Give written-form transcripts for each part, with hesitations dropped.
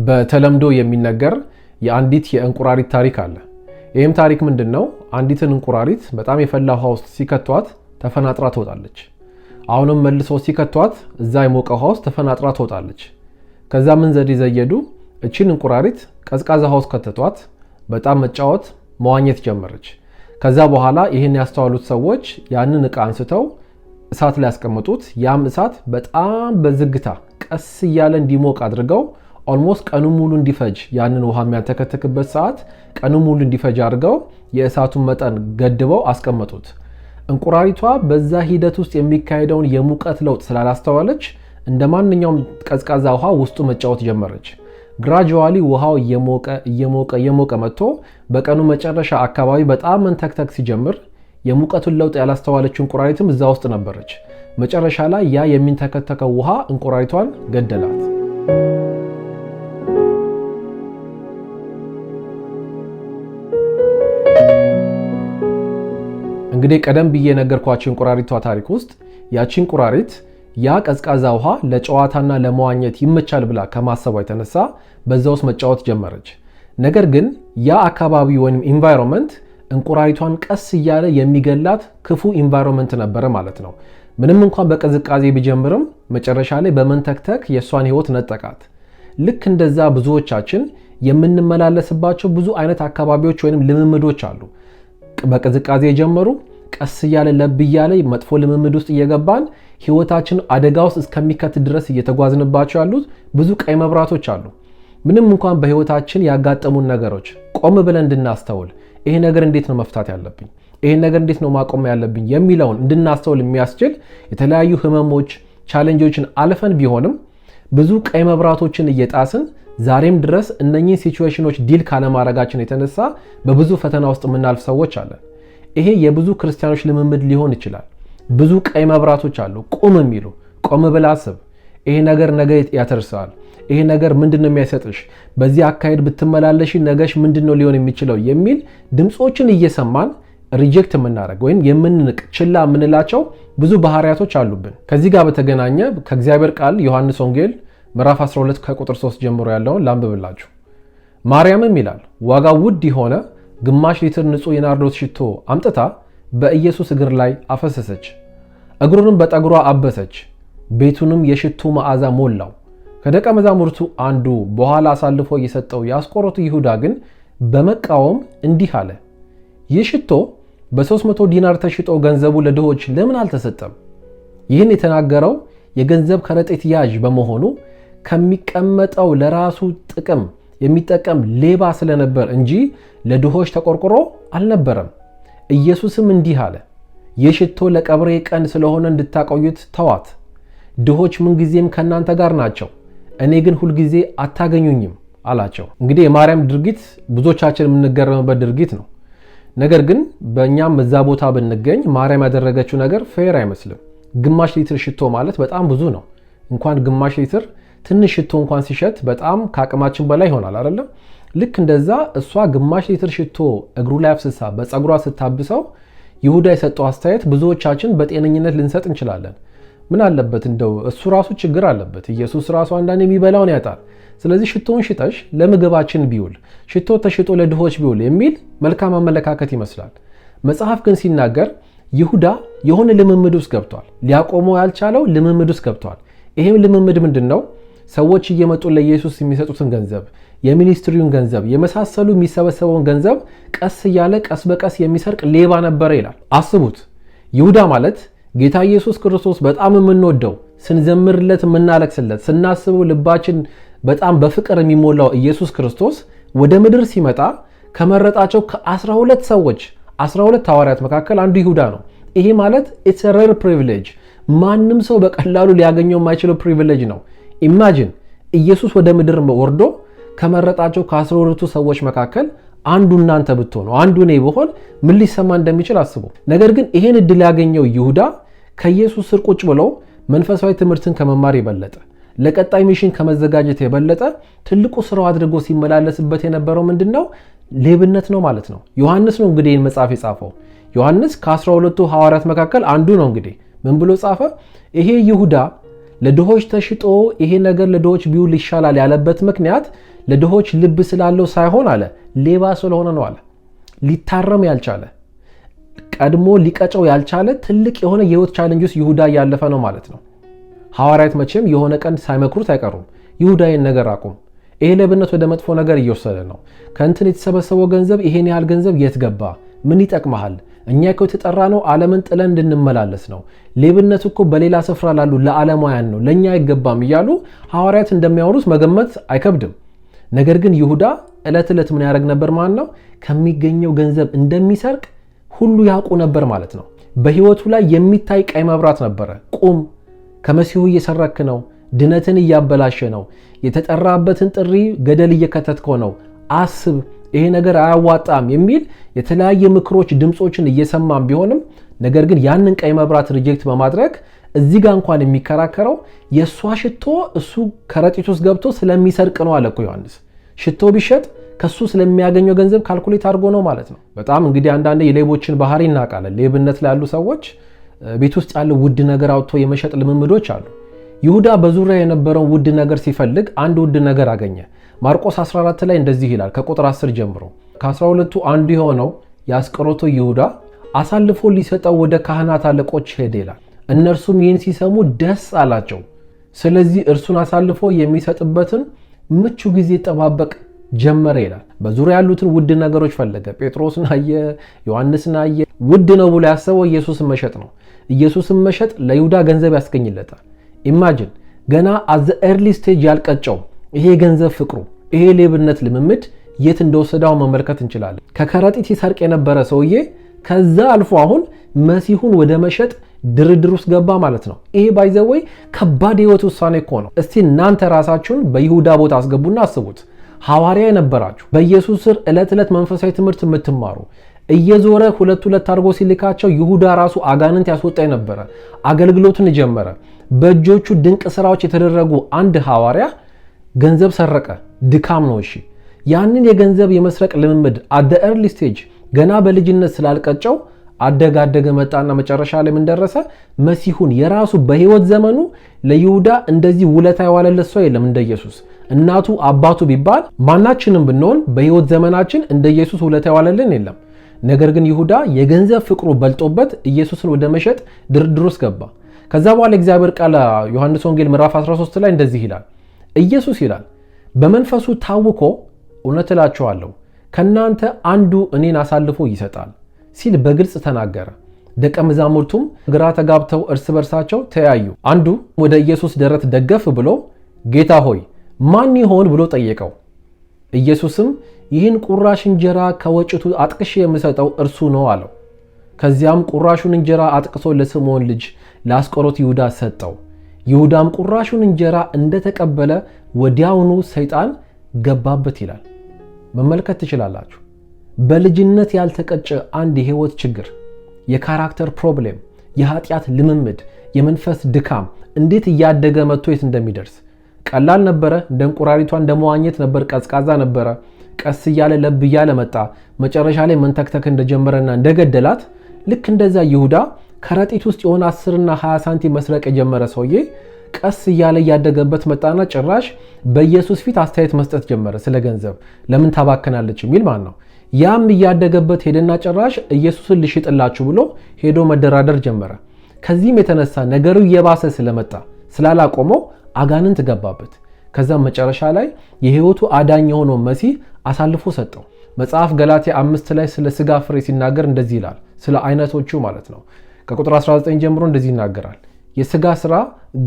በተለምዶ የሚነገር የአንዲት የእንቁራሪት ታሪክ አለ። ይህም ታሪክ ምንድነው? አንዲትን እንቁራሪት በጣም የፈላ ውሃ ውስጥ ሲከቷት ተፈናጥራ ትወጣለች። አሁንም መልሶ ሲከቷት እዛ የሞቀ ውሃ ውስጥ ተፈናጥራ ትወጣለች። ከዛ ምን ዘዴ ዘየዱ? እቺን እንቁራሪት ቀዝቃዛ ውሃ ውስጥ ከተቷት በጣም መጫወት መዋኘት ጀመረች። ከዛ በኋላ ይህን ያስተዋሉት ሰዎች ያንን ዕቃ አንስተው እሳት ላይ ያስቀምጡት። ያም እሳት በጣም በዝግታ ቀስ እያለ እንዲሞቅ አድርገው ኦልሞስት ቀኑ ሙሉ እንዲፈጅ ያንን ውሃ የሚያንተከተክበት ሰዓት ቀኑ ሙሉ እንዲፈጅ አድርገው የእሳቱን መጠን ገድበው አስቀመጡት። እንቁራሪቷ በዛ ሂደት ውስጥ የሚካሄደውን የሙቀት ለውጥ ስላላስተዋለች እንደማንኛውም ቀዝቃዛ ውሃ ውስጡ መጫወት ጀመረች። ግራጁዋሊ ውሃው እየሞቀ መጥቶ በቀኑ መጨረሻ አካባቢ በጣም መንተክተክ ሲጀምር የሙቀቱን ለውጥ ያላስተዋለችው እንቁራሪትም እዛ ውስጥ ነበረች። መጨረሻ ላይ ያ የሚንተከተከው ውሃ እንቁራሪቷን ገደላት። እንግዲህ ቀደም ብዬ ነገርኳችሁ እንቁራሪቷ ታሪክ ውስጥ ያቺ እንቁራሪት ያ ቀዝቃዛ ውሃ ለጨዋታና ለመዋኘት ይመቻል ብላ ከማሰቧ የተነሳ በዛ ውስጥ መጫወት ጀመረች። ነገር ግን ያ አካባቢ ወይም ኢንቫይሮንመንት እንቁራሪቷን ቀስ እያለ የሚገላት ክፉ ኢንቫይሮንመንት ነበረ ማለት ነው። ምንም እንኳን በቅዝቃዜ ቢጀምርም መጨረሻ ላይ በመንተክተክ የሷን ህይወት ነጠቃት። ልክ እንደዛ ብዙዎቻችን የምንመላለስባቸው ብዙ አይነት አካባቢዎች ወይም ልምምዶች አሉ። በቅዝቃዜ የጀመሩ ቀስ እያለ ለብ እያለ መጥፎ ልምምድ ውስጥ እየገባን ህይወታችን አደጋ ውስጥ እስከሚከት ድረስ እየተጓዝንባቸው ያሉት ብዙ ቀይ መብራቶች አሉ። ምንም እንኳን በህይወታችን ያጋጠሙን ነገሮች ቆም ብለን እንድናስተውል ይሄ ነገር እንዴት ነው መፍታት ያለብኝ፣ ይሄ ነገር እንዴት ነው ማቆም ያለብኝ የሚለውን እንድናስተውል የሚያስችል የተለያዩ ህመሞች፣ ቻሌንጆችን አልፈን ቢሆንም ብዙ ቀይ መብራቶችን እየጣስን ዛሬም ድረስ እነኚህ ሲቹዌሽኖች ዲል ካለማድረጋችን የተነሳ በብዙ ፈተና ውስጥ የምናልፍ ሰዎች አለን። ይሄ የብዙ ክርስቲያኖች ልምምድ ሊሆን ይችላል። ብዙ ቀይ መብራቶች አሉ ቁም የሚሉ። ቆም ብለህ አስብ፣ ይሄ ነገር ነገ ያተርሳል፣ ይሄ ነገር ምንድነው የሚያሰጥሽ፣ በዚህ አካሄድ ብትመላለሽ ነገሽ ምንድነው ሊሆን የሚችለው የሚል ድምጾችን እየሰማን ሪጀክት የምናደርግ ወይም የምንንቅ ችላ የምንላቸው ብዙ ባህሪያቶች አሉብን። ከዚህ ጋር በተገናኘ ከእግዚአብሔር ቃል ዮሐንስ ወንጌል ምዕራፍ 12 ከቁጥር 3 ጀምሮ ያለውን ላንብብላችሁ። ማርያምም ይላል ዋጋው ውድ የሆነ ግማሽ ሊትር ንጹህ የናርዶስ ሽቶ አምጥታ በኢየሱስ እግር ላይ አፈሰሰች፣ እግሩንም በጠጉሯ አበሰች፣ ቤቱንም የሽቱ መዓዛ ሞላው። ከደቀ መዛሙርቱ አንዱ በኋላ አሳልፎ የሰጠው የአስቆሮቱ ይሁዳ ግን በመቃወም እንዲህ አለ፣ ይህ ሽቶ በ300 ዲናር ተሽጦ ገንዘቡ ለድሆች ለምን አልተሰጠም? ይህን የተናገረው የገንዘብ ከረጢት ያዥ በመሆኑ ከሚቀመጠው ለራሱ ጥቅም የሚጠቀም ሌባ ስለነበር እንጂ ለድሆች ተቆርቆሮ አልነበረም። ኢየሱስም እንዲህ አለ፣ ይህ ሽቶ ለቀብሬ ቀን ስለሆነ እንድታቆዩት ተዋት። ድሆች ምንጊዜም ከእናንተ ጋር ናቸው፣ እኔ ግን ሁልጊዜ አታገኙኝም አላቸው። እንግዲህ የማርያም ድርጊት ብዙዎቻችን የምንገረምበት ድርጊት ነው። ነገር ግን በእኛም እዛ ቦታ ብንገኝ ማርያም ያደረገችው ነገር ፌር አይመስልም። ግማሽ ሊትር ሽቶ ማለት በጣም ብዙ ነው። እንኳን ግማሽ ሊትር ትንሽ ሽቶ እንኳን ሲሸት በጣም ከአቅማችን በላይ ይሆናል አይደለም? ልክ እንደዛ እሷ ግማሽ ሊትር ሽቶ እግሩ ላይ አፍስሳ በፀጉሯ ስታብሰው ይሁዳ የሰጠው አስተያየት ብዙዎቻችን በጤነኝነት ልንሰጥ እንችላለን። ምን አለበት እንደው እሱ ራሱ ችግር አለበት። ኢየሱስ ራሱ አንዳንዴ የሚበላውን ያጣል። ስለዚህ ሽቶውን ሽጠሽ ለምግባችን ቢውል፣ ሽቶ ተሽጦ ለድሆች ቢውል የሚል መልካም አመለካከት ይመስላል። መጽሐፍ ግን ሲናገር ይሁዳ የሆነ ልምምድ ውስጥ ገብቷል። ሊያቆመው ያልቻለው ልምምድ ውስጥ ገብቷል። ይሄም ልምምድ ምንድነው? ሰዎች እየመጡ ለኢየሱስ የሚሰጡትን ገንዘብ፣ የሚኒስትሪውን ገንዘብ የመሳሰሉ የሚሰበሰበውን ገንዘብ ቀስ እያለ ቀስ በቀስ የሚሰርቅ ሌባ ነበረ ይላል። አስቡት፣ ይሁዳ ማለት ጌታ ኢየሱስ ክርስቶስ በጣም የምንወደው፣ ስንዘምርለት የምናለቅስለት፣ ስናስበው ልባችን በጣም በፍቅር የሚሞላው ኢየሱስ ክርስቶስ ወደ ምድር ሲመጣ ከመረጣቸው ከ12 ሰዎች 12 ሐዋርያት መካከል አንዱ ይሁዳ ነው። ይሄ ማለት it's a rare privilege፣ ማንም ሰው በቀላሉ ሊያገኘው የማይችለው ፕሪቪሌጅ ነው። ኢማጂን ኢየሱስ ወደ ምድር ወርዶ ከመረጣቸው ከ12 ሰዎች መካከል አንዱ እናንተ ብትሆኑ፣ አንዱ እኔ ብሆን ምን ሊሰማ እንደሚችል አስቡ። ነገር ግን ይሄን እድል ያገኘው ይሁዳ ከኢየሱስ ስር ቁጭ ብሎ መንፈሳዊ ትምህርትን ከመማር የበለጠ ለቀጣይ ሚሽን ከመዘጋጀት የበለጠ ትልቁ ስራው አድርጎ ሲመላለስበት የነበረው ምንድነው? ሌብነት ነው ማለት ነው። ዮሐንስ ነው እንግዲህ ይህን መጽሐፍ የጻፈው። ዮሐንስ ከ12ቱ ሐዋርያት መካከል አንዱ ነው። እንግዲህ ምን ብሎ ጻፈ? ይሄ ይሁዳ ለድሆች ተሽጦ ይሄ ነገር ለድሆች ቢውል ይሻላል ያለበት ምክንያት ለድሆች ልብ ስላለው ሳይሆን አለ ሌባ ስለሆነ ነው አለ። ሊታረም ያልቻለ ቀድሞ ሊቀጨው ያልቻለ ትልቅ የሆነ የህይወት ቻሌንጅ ውስጥ ይሁዳ ያለፈ ነው ማለት ነው። ሐዋርያት መቼም የሆነ ቀን ሳይመክሩት አይቀሩም። ይሁዳ ይሄን ነገር አቁም፣ ይሄ ሌብነት ወደ መጥፎ ነገር እየወሰደ ነው። ከእንትን የተሰበሰበው ገንዘብ ይሄን ያህል ገንዘብ የት ገባ? ምን ይጠቅመሃል? እኛ እኮ የተጠራ ነው ዓለምን ጥለን እንድንመላለስ ነው። ሌብነት እኮ በሌላ ስፍራ ላሉ ለዓለማውያን ነው፣ ለኛ አይገባም እያሉ ሐዋርያት እንደሚያወሩት መገመት አይከብድም። ነገር ግን ይሁዳ ዕለት ዕለት ምን ያደርግ ነበር ማለት ነው? ከሚገኘው ገንዘብ እንደሚሰርቅ ሁሉ ያውቁ ነበር ማለት ነው። በህይወቱ ላይ የሚታይ ቀይ መብራት ነበረ። ቁም፣ ከመሲሁ እየሰረክ ነው፣ ድነትን እያበላሸ ነው፣ የተጠራበትን ጥሪ ገደል እየከተትከው ነው፣ አስብ፣ ይሄ ነገር አያዋጣም የሚል የተለያየ ምክሮች ድምጾችን እየሰማም ቢሆንም ነገር ግን ያንን ቀይ መብራት ሪጀክት በማድረግ እዚህ ጋር እንኳን የሚከራከረው የሷ ሽቶ እሱ ከረጢት ውስጥ ገብቶ ስለሚሰርቅ ነው አለ እኮ ዮሐንስ። ሽቶ ቢሸጥ ከሱ ስለሚያገኘው ገንዘብ ካልኩሌት አድርጎ ነው ማለት ነው። በጣም እንግዲህ አንዳንድ የሌቦችን ባህሪ እናውቃለን። ሌብነት ላይ ያሉ ሰዎች ቤት ውስጥ ያለ ውድ ነገር አውጥቶ የመሸጥ ልምምዶች አሉ። ይሁዳ በዙሪያ የነበረው ውድ ነገር ሲፈልግ አንድ ውድ ነገር አገኘ። ማርቆስ 14 ላይ እንደዚህ ይላል ከቁጥር 10 ጀምሮ ከ12ቱ አንዱ የሆነው የአስቆሮቱ ይሁዳ አሳልፎ ሊሰጠው ወደ ካህናት አለቆች ሄደ ይላል። እነርሱም ይህን ሲሰሙ ደስ አላቸው። ስለዚህ እርሱን አሳልፎ የሚሰጥበትን ምቹ ጊዜ ጠባበቅ ጀመረ ይላል። በዙሪያ ያሉትን ውድ ነገሮች ፈለገ። ጴጥሮስን አየ፣ ዮሐንስን አየ። ውድ ነው ብሎ ያሰበው ኢየሱስን መሸጥ ነው። ኢየሱስን መሸጥ ለይሁዳ ገንዘብ ያስገኝለታል። ኢማጂን ገና አዘ ኤርሊ ስቴጅ ያልቀጨው ይሄ ገንዘብ ፍቅሩ፣ ይሄ ሌብነት ልምምድ የት እንደወሰዳው መመልከት እንችላለን። ከከረጢት ሲሰርቅ የነበረ ሰውዬ ከዛ አልፎ አሁን መሲሁን ወደ መሸጥ ድርድር ውስጥ ገባ ማለት ነው። ይሄ ባይዘወይ ከባድ የህይወት ውሳኔ እኮ ነው። እስቲ እናንተ ራሳችሁን በይሁዳ ቦታ አስገቡና አስቡት። ሐዋርያ የነበራችሁ በኢየሱስ ስር ዕለት ዕለት መንፈሳዊ ትምህርት የምትማሩ እየዞረ ሁለት አድርጎ ሲልካቸው ይሁዳ ራሱ አጋንንት ያስወጣ የነበረ አገልግሎትን ጀመረ። በእጆቹ ድንቅ ስራዎች የተደረጉ አንድ ሐዋርያ ገንዘብ ሰረቀ። ድካም ነው። እሺ ያንን የገንዘብ የመስረቅ ልምምድ አት ዘ ኤርሊ ስቴጅ ገና በልጅነት ስላልቀጨው አደገ መጣና መጨረሻ ላይ ምን ደረሰ? መሲሁን የራሱ በህይወት ዘመኑ ለይሁዳ እንደዚህ ውለታ የዋለለት ሰው የለም እንደ ኢየሱስ። እናቱ አባቱ ቢባል ማናችንም ብንሆን በህይወት ዘመናችን እንደ ኢየሱስ ውለታ የዋለልን የለም። ነገር ግን ይሁዳ የገንዘብ ፍቅሩ በልጦበት ኢየሱስን ወደ መሸጥ ድርድር ውስጥ ገባ። ከዛ በኋላ እግዚአብሔር ቃል ዮሐንስ ወንጌል ምዕራፍ 13 ላይ እንደዚህ ይላል። ኢየሱስ ይላል በመንፈሱ ታውኮ እውነት እላችኋለሁ ከናንተ አንዱ እኔን አሳልፎ ይሰጣል ሲል በግልጽ ተናገረ። ደቀ መዛሙርቱም ግራ ተጋብተው እርስ በርሳቸው ተያዩ። አንዱ ወደ ኢየሱስ ደረት ደገፍ ብሎ ጌታ ሆይ ማን ይሆን ብሎ ጠየቀው። ኢየሱስም ይህን ቁራሽ እንጀራ ከወጭቱ አጥቅሼ የምሰጠው እርሱ ነው አለው። ከዚያም ቁራሹን እንጀራ አጥቅሶ ለስምዖን ልጅ ለአስቆሮቱ ይሁዳ ሰጠው። ይሁዳም ቁራሹን እንጀራ እንደተቀበለ ወዲያውኑ ሰይጣን ገባበት ይላል። መመልከት ትችላላችሁ። በልጅነት ያልተቀጨ አንድ የህይወት ችግር፣ የካራክተር ፕሮብሌም፣ የኃጢአት ልምምድ፣ የመንፈስ ድካም እንዴት እያደገ መጥቶ የት እንደሚደርስ ቀላል ነበረ። እንደ እንቁራሪቷ እንደመዋኘት ነበር። ቀዝቃዛ ነበረ። ቀስ እያለ ለብ እያለ መጣ። መጨረሻ ላይ መንተክተክ እንደጀመረና እንደገደላት ልክ እንደዛ ይሁዳ ከረጢት ውስጥ የሆነ 10 እና 20 ሳንቲም መስረቅ የጀመረ ሰውዬ ቀስ እያለ ያደገበት መጣና ጭራሽ በኢየሱስ ፊት አስተያየት መስጠት ጀመረ። ስለ ገንዘብ ለምን ታባከናለች የሚል ማለት ነው። ያም እያደገበት ሄደና ጭራሽ ኢየሱስን ልሽጥላችሁ ብሎ ሄዶ መደራደር ጀመረ። ከዚህም የተነሳ ነገሩ እየባሰ ስለመጣ ስላላቆመው አጋንንት ገባበት። ከዛም መጨረሻ ላይ የህይወቱ አዳኝ የሆነው መሲህ አሳልፎ ሰጠው። መጽሐፍ ገላትያ 5 ላይ ስለ ስጋ ፍሬ ሲናገር እንደዚህ ይላል። ስለ አይነቶቹ ማለት ነው። ከቁጥር 19 ጀምሮ እንደዚህ ይናገራል። የስጋ ስራ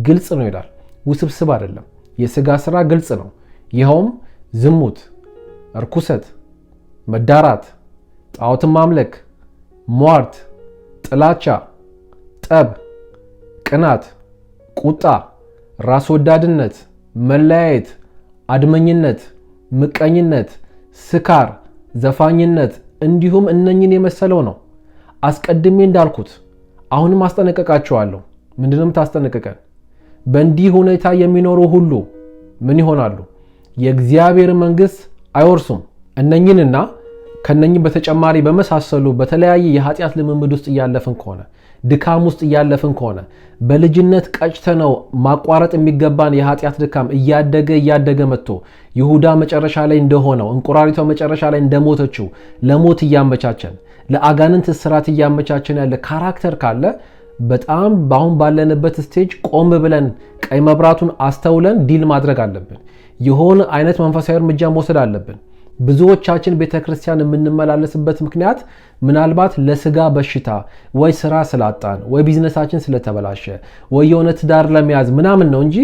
ግልጽ ነው ይላል። ውስብስብ አይደለም። የስጋ ስራ ግልጽ ነው። ይኸውም ዝሙት፣ እርኩሰት፣ መዳራት፣ ጣዖትን ማምለክ፣ ሟርት፣ ጥላቻ፣ ጠብ፣ ቅናት፣ ቁጣ፣ ራስ ወዳድነት፣ መለያየት፣ አድመኝነት፣ ምቀኝነት፣ ስካር፣ ዘፋኝነት እንዲሁም እነኝን የመሰለው ነው። አስቀድሜ እንዳልኩት አሁንም አስጠነቀቃቸዋለሁ። ምንድነው ታስጠነቀቀን? በእንዲህ ሁኔታ የሚኖሩ ሁሉ ምን ይሆናሉ? የእግዚአብሔር መንግስት አይወርሱም። እነኝንና ከነኝን በተጨማሪ በመሳሰሉ በተለያየ የኃጢአት ልምምድ ውስጥ እያለፍን ከሆነ ድካም ውስጥ እያለፍን ከሆነ በልጅነት ቀጭተነው ማቋረጥ የሚገባን የኃጢአት ድካም እያደገ መጥቶ ይሁዳ መጨረሻ ላይ እንደሆነው እንቁራሪቷ መጨረሻ ላይ እንደሞተችው ለሞት እያመቻቸን ለአጋንንት እስራት እያመቻቸን ያለ ካራክተር ካለ በጣም ባሁን ባለንበት ስቴጅ ቆም ብለን ቀይ መብራቱን አስተውለን ዲል ማድረግ አለብን። የሆነ አይነት መንፈሳዊ እርምጃ መውሰድ አለብን። ብዙዎቻችን ቤተክርስቲያን የምንመላለስበት ምክንያት ምናልባት ለስጋ በሽታ ወይ ስራ ስላጣን ወይ ቢዝነሳችን ስለተበላሸ ወይ የሆነ ትዳር ለመያዝ ምናምን ነው እንጂ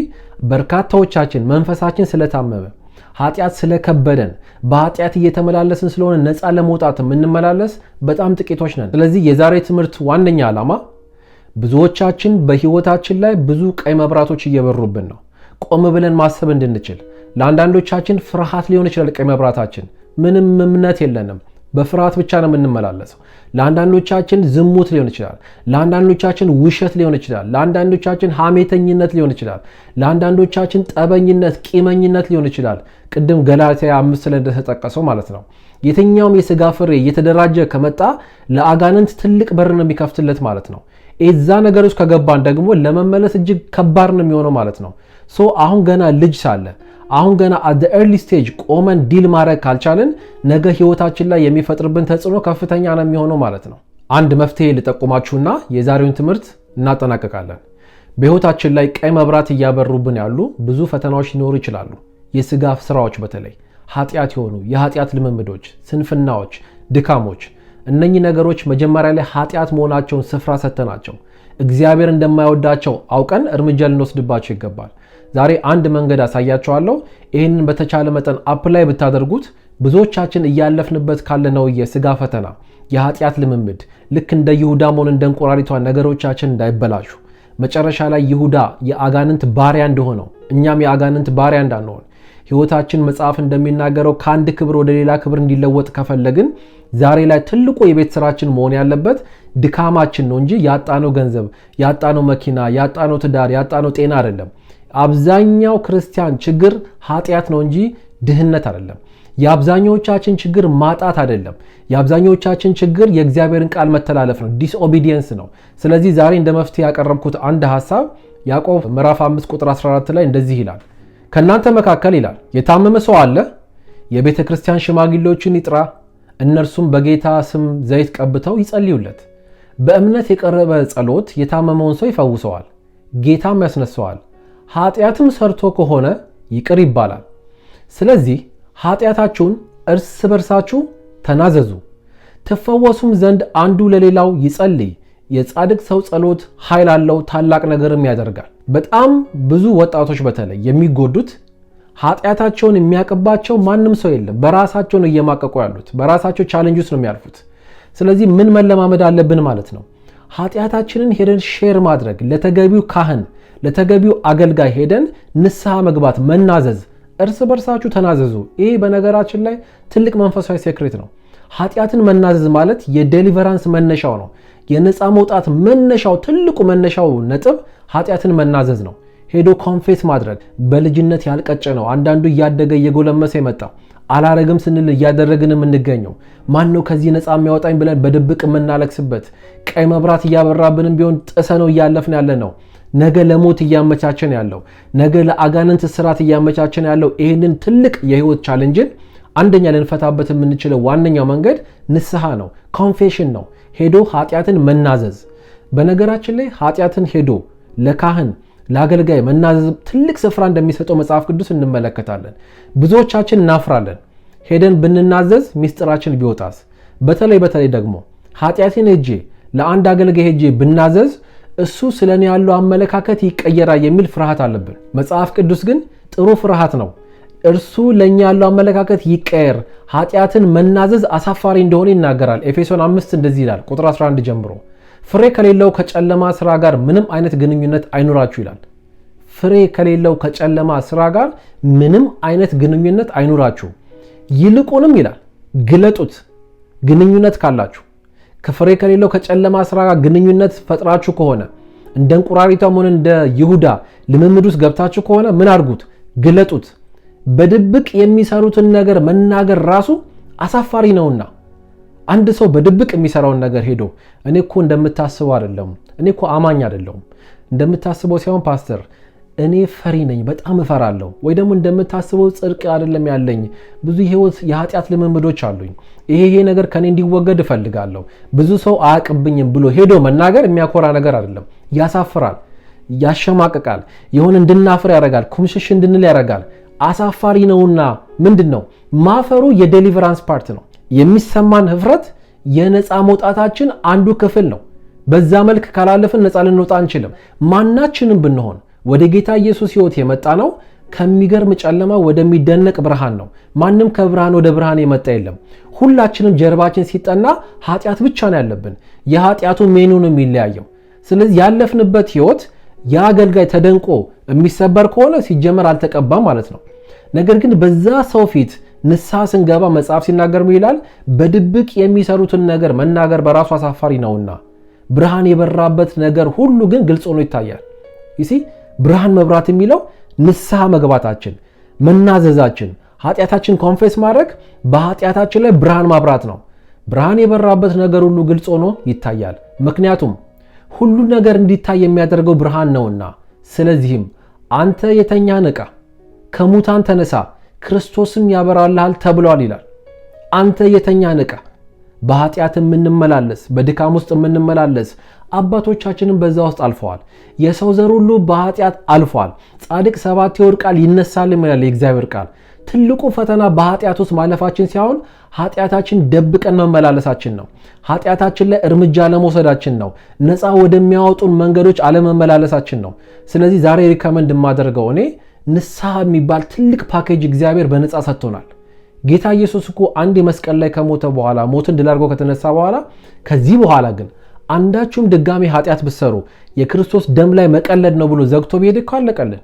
በርካታዎቻችን መንፈሳችን ስለታመመ ኃጢአት ስለከበደን በኃጢአት እየተመላለስን ስለሆነ ነፃ ለመውጣት የምንመላለስ በጣም ጥቂቶች ነን። ስለዚህ የዛሬ ትምህርት ዋነኛ ዓላማ ብዙዎቻችን በህይወታችን ላይ ብዙ ቀይ መብራቶች እየበሩብን ነው። ቆም ብለን ማሰብ እንድንችል። ለአንዳንዶቻችን ፍርሃት ሊሆን ይችላል ቀይ መብራታችን። ምንም እምነት የለንም፣ በፍርሃት ብቻ ነው የምንመላለሰው። ለአንዳንዶቻችን ዝሙት ሊሆን ይችላል፣ ለአንዳንዶቻችን ውሸት ሊሆን ይችላል፣ ለአንዳንዶቻችን ሐሜተኝነት ሊሆን ይችላል፣ ለአንዳንዶቻችን ጠበኝነት፣ ቂመኝነት ሊሆን ይችላል። ቅድም ገላትያ 5 ላይ እንደተጠቀሰው ማለት ነው። የትኛውም የሥጋ ፍሬ እየተደራጀ ከመጣ ለአጋንንት ትልቅ በር ነው የሚከፍትለት ማለት ነው። እዛ ነገር ውስጥ ከገባን ደግሞ ለመመለስ እጅግ ከባድ ነው የሚሆነው ማለት ነው። አሁን ገና ልጅ ሳለ አሁን ገና at the early stage ቆመን ዲል ማድረግ ካልቻለን ነገ ህይወታችን ላይ የሚፈጥርብን ተጽዕኖ ከፍተኛ ነው የሚሆነው ማለት ነው። አንድ መፍትሄ ልጠቁማችሁና የዛሬውን ትምህርት እናጠናቀቃለን። በህይወታችን ላይ ቀይ መብራት እያበሩብን ያሉ ብዙ ፈተናዎች ሊኖሩ ይችላሉ። የሥጋ ስራዎች፣ በተለይ ኃጢአት የሆኑ የኃጢአት ልምምዶች፣ ስንፍናዎች፣ ድካሞች። እነኚህ ነገሮች መጀመሪያ ላይ ኃጢአት መሆናቸውን ስፍራ ሰተናቸው እግዚአብሔር እንደማይወዳቸው አውቀን እርምጃ ልንወስድባቸው ይገባል። ዛሬ አንድ መንገድ አሳያችኋለሁ። ይህንን በተቻለ መጠን አፕላይ ብታደርጉት ብዙዎቻችን እያለፍንበት ካለነው የሥጋ ፈተና፣ የኃጢአት ልምምድ ልክ እንደ ይሁዳ ሆነ እንደ እንቁራሪቷ ነገሮቻችን እንዳይበላሹ መጨረሻ ላይ ይሁዳ የአጋንንት ባሪያ እንደሆነው እኛም የአጋንንት ባሪያ እንዳንሆን ህይወታችን መጽሐፍ እንደሚናገረው ከአንድ ክብር ወደ ሌላ ክብር እንዲለወጥ ከፈለግን ዛሬ ላይ ትልቁ የቤት ስራችን መሆን ያለበት ድካማችን ነው እንጂ ያጣነው ገንዘብ፣ ያጣነው መኪና፣ ያጣነው ትዳር፣ ያጣነው ጤና አይደለም። አብዛኛው ክርስቲያን ችግር ኃጢአት ነው እንጂ ድህነት አይደለም። የአብዛኛዎቻችን ችግር ማጣት አይደለም። የአብዛኛዎቻችን ችግር የእግዚአብሔርን ቃል መተላለፍ ነው፣ ዲስኦቢዲየንስ ነው። ስለዚህ ዛሬ እንደ መፍትሄ ያቀረብኩት አንድ ሐሳብ ያዕቆብ ምዕራፍ 5 ቁጥር 14 ላይ እንደዚህ ይላል። ከናንተ መካከል ይላል የታመመ ሰው አለ፣ የቤተ ክርስቲያን ሽማግሌዎችን ይጥራ፣ እነርሱም በጌታ ስም ዘይት ቀብተው ይጸልዩለት። በእምነት የቀረበ ጸሎት የታመመውን ሰው ይፈውሰዋል፣ ጌታም ያስነሳዋል። ኃጢአትም ሰርቶ ከሆነ ይቅር ይባላል። ስለዚህ ኃጢአታችሁን እርስ በርሳችሁ ተናዘዙ፣ ትፈወሱም ዘንድ አንዱ ለሌላው ይጸልይ። የጻድቅ ሰው ጸሎት ኃይል አለው፣ ታላቅ ነገርም ያደርጋል። በጣም ብዙ ወጣቶች በተለይ የሚጎዱት ኃጢአታቸውን የሚያቀባቸው ማንም ሰው የለም። በራሳቸው ነው እየማቀቁ ያሉት፣ በራሳቸው ቻሌንጅስ ነው የሚያልፉት። ስለዚህ ምን መለማመድ አለብን ማለት ነው? ኃጢአታችንን ሄደን ሼር ማድረግ፣ ለተገቢው ካህን ለተገቢው አገልጋይ ሄደን ንስሐ መግባት፣ መናዘዝ። እርስ በርሳችሁ ተናዘዙ። ይሄ በነገራችን ላይ ትልቅ መንፈሳዊ ሴክሬት ነው። ኃጢአትን መናዘዝ ማለት የዴሊቨራንስ መነሻው ነው። የነፃ መውጣት መነሻው፣ ትልቁ መነሻው ነጥብ ኃጢአትን መናዘዝ ነው። ሄዶ ኮንፌስ ማድረግ። በልጅነት ያልቀጨ ነው። አንዳንዱ እያደገ እየጎለመሰ የመጣ አላረግም ስንል እያደረግን የምንገኘው ማነው ከዚህ ነፃ የሚያወጣኝ ብለን በድብቅ የምናለቅስበት፣ ቀይ መብራት እያበራብንም ቢሆን ጥሰ ነው እያለፍን ያለ ነው። ነገ ለሞት እያመቻቸን ያለው፣ ነገ ለአጋንንት እስራት እያመቻቸን ያለው ይህንን ትልቅ የህይወት ቻሌንጅን አንደኛ ልንፈታበት የምንችለው ዋነኛው መንገድ ንስሐ ነው፣ ኮንፌሽን ነው። ሄዶ ኃጢአትን መናዘዝ። በነገራችን ላይ ኃጢአትን ሄዶ ለካህን ለአገልጋይ መናዘዝ ትልቅ ስፍራ እንደሚሰጠው መጽሐፍ ቅዱስ እንመለከታለን። ብዙዎቻችን እናፍራለን። ሄደን ብንናዘዝ ሚስጥራችን ቢወጣስ? በተለይ ደግሞ ኃጢአትን ሄጄ ለአንድ አገልጋይ ሄጄ ብናዘዝ እሱ ስለኔ ያለው አመለካከት ይቀየራል የሚል ፍርሃት አለብን። መጽሐፍ ቅዱስ ግን ጥሩ ፍርሃት ነው። እርሱ ለኛ ያለው አመለካከት ይቀየር፣ ኃጢአትን መናዘዝ አሳፋሪ እንደሆነ ይናገራል። ኤፌሶን 5 እንደዚህ ይላል ቁጥር 11 ጀምሮ ፍሬ ከሌለው ከጨለማ ስራ ጋር ምንም አይነት ግንኙነት አይኑራችሁ ይላል። ፍሬ ከሌለው ከጨለማ ስራ ጋር ምንም አይነት ግንኙነት አይኑራችሁ፣ ይልቁንም ይላል ግለጡት። ግንኙነት ካላችሁ ከፍሬ ከሌለው ከጨለማ ስራ ጋር ግንኙነት ፈጥራችሁ ከሆነ እንደ እንቁራሪቷም ሆነ እንደ ይሁዳ ልምምድ ውስጥ ገብታችሁ ከሆነ ምን አድርጉት? ግለጡት። በድብቅ የሚሰሩትን ነገር መናገር ራሱ አሳፋሪ ነውና አንድ ሰው በድብቅ የሚሰራውን ነገር ሄዶ እኔ እኮ እንደምታስበው አይደለም፣ እኔ እኮ አማኝ አይደለሁም እንደምታስበው ሳይሆን ፓስተር እኔ ፈሪ ነኝ በጣም እፈራለሁ ወይ ደግሞ እንደምታስበው ጽድቅ አይደለም ያለኝ ብዙ ህይወት የኃጢአት ልምምዶች አሉኝ ይሄ ነገር ከኔ እንዲወገድ እፈልጋለሁ ብዙ ሰው አያቅብኝም ብሎ ሄዶ መናገር የሚያኮራ ነገር አይደለም ያሳፍራል ያሸማቀቃል የሆነ እንድናፍር ያደርጋል ኩምሽሽ እንድንል ያደርጋል አሳፋሪ ነውና ምንድነው ማፈሩ የዴሊቨራንስ ፓርት ነው የሚሰማን ህፍረት የነፃ መውጣታችን አንዱ ክፍል ነው በዛ መልክ ካላለፈን ነፃ ልንወጣ አንችልም ማናችንም ብንሆን ወደ ጌታ ኢየሱስ ህይወት የመጣ ነው ከሚገርም ጨለማ ወደሚደነቅ ብርሃን ነው ማንንም ከብርሃን ወደ ብርሃን የመጣ የለም ሁላችንም ጀርባችን ሲጠና ኃጢአት ብቻ ነው ያለብን የኃጢአቱ ሜኑ ነው የሚለያየው ስለዚህ ያለፍንበት ህይወት ያገልጋይ ተደንቆ የሚሰበር ከሆነ ሲጀመር አልተቀባም ማለት ነው ነገር ግን በዛ ሰው ፊት ንስሐ ስንገባ መጽሐፍ ሲናገር ይላል በድብቅ የሚሰሩትን ነገር መናገር በራሱ አሳፋሪ ነውና ብርሃን የበራበት ነገር ሁሉ ግን ግልጽ ሆኖ ይታያል ይሲ ብርሃን መብራት የሚለው ንስሐ መግባታችን መናዘዛችን ኃጢአታችን ኮንፌስ ማድረግ በኃጢአታችን ላይ ብርሃን ማብራት ነው ብርሃን የበራበት ነገር ሁሉ ግልጽ ሆኖ ይታያል ምክንያቱም ሁሉ ነገር እንዲታይ የሚያደርገው ብርሃን ነውና ስለዚህም አንተ የተኛ ንቃ ከሙታን ተነሳ ክርስቶስም ያበራልሃል ተብሏል ይላል አንተ የተኛ ንቃ በኃጢአት የምንመላለስ በድካም ውስጥ የምንመላለስ አባቶቻችንን በዛ ውስጥ አልፈዋል የሰው ዘር ሁሉ በኃጢአት አልፏል ጻድቅ 7 ይወድቃል ይነሳል ይላል የእግዚአብሔር ቃል ትልቁ ፈተና በኃጢአት ውስጥ ማለፋችን ሳይሆን ኃጢአታችን ደብቀን መመላለሳችን ነው ኃጢአታችን ላይ እርምጃ ለመውሰዳችን ነው ነፃ ወደሚያወጡን መንገዶች አለመመላለሳችን ነው ስለዚህ ዛሬ ሪከመንድ ማደርገው እኔ ንስሐ የሚባል ትልቅ ፓኬጅ እግዚአብሔር በነፃ ሰጥቶናል ጌታ ኢየሱስ እኮ አንድ መስቀል ላይ ከሞተ በኋላ ሞትን ድል አድርጎ ከተነሳ በኋላ ከዚህ በኋላ ግን አንዳችሁም ድጋሚ ኃጢአት ብትሰሩ የክርስቶስ ደም ላይ መቀለድ ነው ብሎ ዘግቶ ቢሄድ እኮ አለቀልን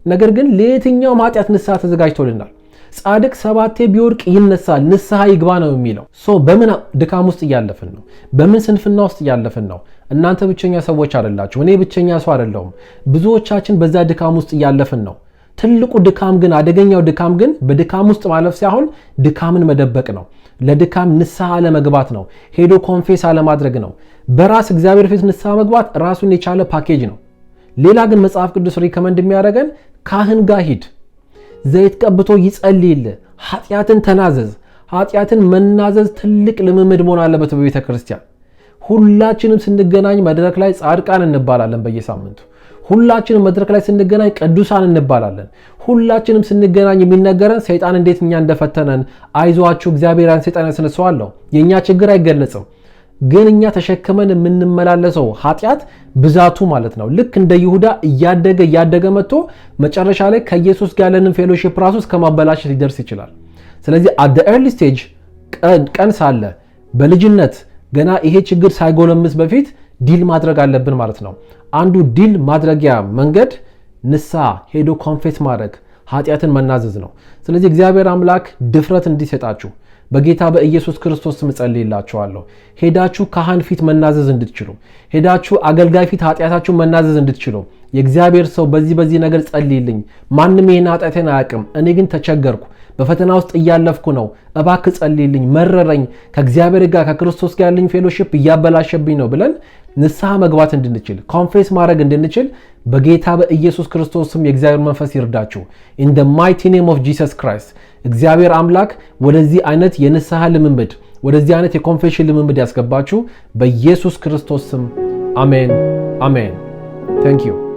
ነገር ግን ለየትኛውም ኃጢአት ንስሐ ተዘጋጅቶልናል ጻድቅ 7 ቢወድቅ ይነሳል ንስሐ ይግባ ነው የሚለው በምን ድካም ውስጥ ያለፈን ነው በምን ስንፍና ውስጥ ያለፈን ነው እናንተ ብቸኛ ሰዎች አይደላችሁ እኔ ብቸኛ ሰው አይደለሁም ብዙዎቻችን በዛ ድካም ውስጥ ያለፈን ነው ትልቁ ድካም ግን አደገኛው ድካም ግን በድካም ውስጥ ማለፍ ሳይሆን ድካምን መደበቅ ነው ለድካም ንስሐ ለመግባት ነው ሄዶ ኮንፌስ አለማድረግ ነው በራስ እግዚአብሔር ፊት ንስሐ መግባት ራሱን የቻለ ፓኬጅ ነው ሌላ ግን መጽሐፍ ቅዱስ ሪከመንድ የሚያደርገን ካህን ጋር ሂድ ዘይት ቀብቶ ይጸልይል ኃጢአትን ተናዘዝ ኃጢአትን መናዘዝ ትልቅ ልምምድ መሆን አለበት በቤተክርስቲያን ሁላችንም ስንገናኝ መድረክ ላይ ጻድቃን እንባላለን በየሳምንቱ ሁላችንም መድረክ ላይ ስንገናኝ ቅዱሳን እንባላለን ሁላችንም ስንገናኝ የሚነገረን ሰይጣን እንዴት እኛ እንደፈተነን አይዟችሁ እግዚአብሔር ሰይጣን ያስነሳዋል የኛ ችግር አይገለጽም ግን እኛ ተሸክመን የምንመላለሰው ኃጢአት ብዛቱ ማለት ነው ልክ እንደ ይሁዳ እያደገ መጥቶ መጨረሻ ላይ ከኢየሱስ ጋር ያለንን ፌሎሺፕ ራሱ ከማበላሸት ሊደርስ ይችላል ስለዚህ at the early stage ቀን ሳለ በልጅነት ገና ይሄ ችግር ሳይጎለምስ በፊት ዲል ማድረግ አለብን ማለት ነው አንዱ ዲል ማድረጊያ መንገድ ንስሐ ሄዶ ኮንፌስ ማድረግ ኃጢአትን መናዘዝ ነው ስለዚህ እግዚአብሔር አምላክ ድፍረት እንዲሰጣችሁ በጌታ በኢየሱስ ክርስቶስ ስም ጸልይላችኋለሁ ሄዳችሁ ካህን ፊት መናዘዝ እንድትችሉ ሄዳችሁ አገልጋይ ፊት ኃጢአታችሁ መናዘዝ እንድትችሉ የእግዚአብሔር ሰው በዚህ ነገር ጸልይልኝ ማንንም ይሄን ኃጢአቴን አያውቅም እኔ ግን ተቸገርኩ በፈተና ውስጥ እያለፍኩ ነው እባክህ ጸልይልኝ መረረኝ ከእግዚአብሔር ጋር ከክርስቶስ ጋር ያለኝ ፌሎሺፕ እያበላሸብኝ ነው ብለን ንስሐ መግባት እንድንችል ኮንፌስ ማድረግ እንድንችል በጌታ በኢየሱስ ክርስቶስ ስም የእግዚአብሔር መንፈስ ይርዳችሁ in the mighty name of Jesus Christ እግዚአብሔር አምላክ ወደዚህ አይነት የንስሐ ልምምድ ወደዚህ አይነት የኮንፌሽን ልምምድ ያስገባችሁ በኢየሱስ ክርስቶስ ስም አሜን አሜን thank you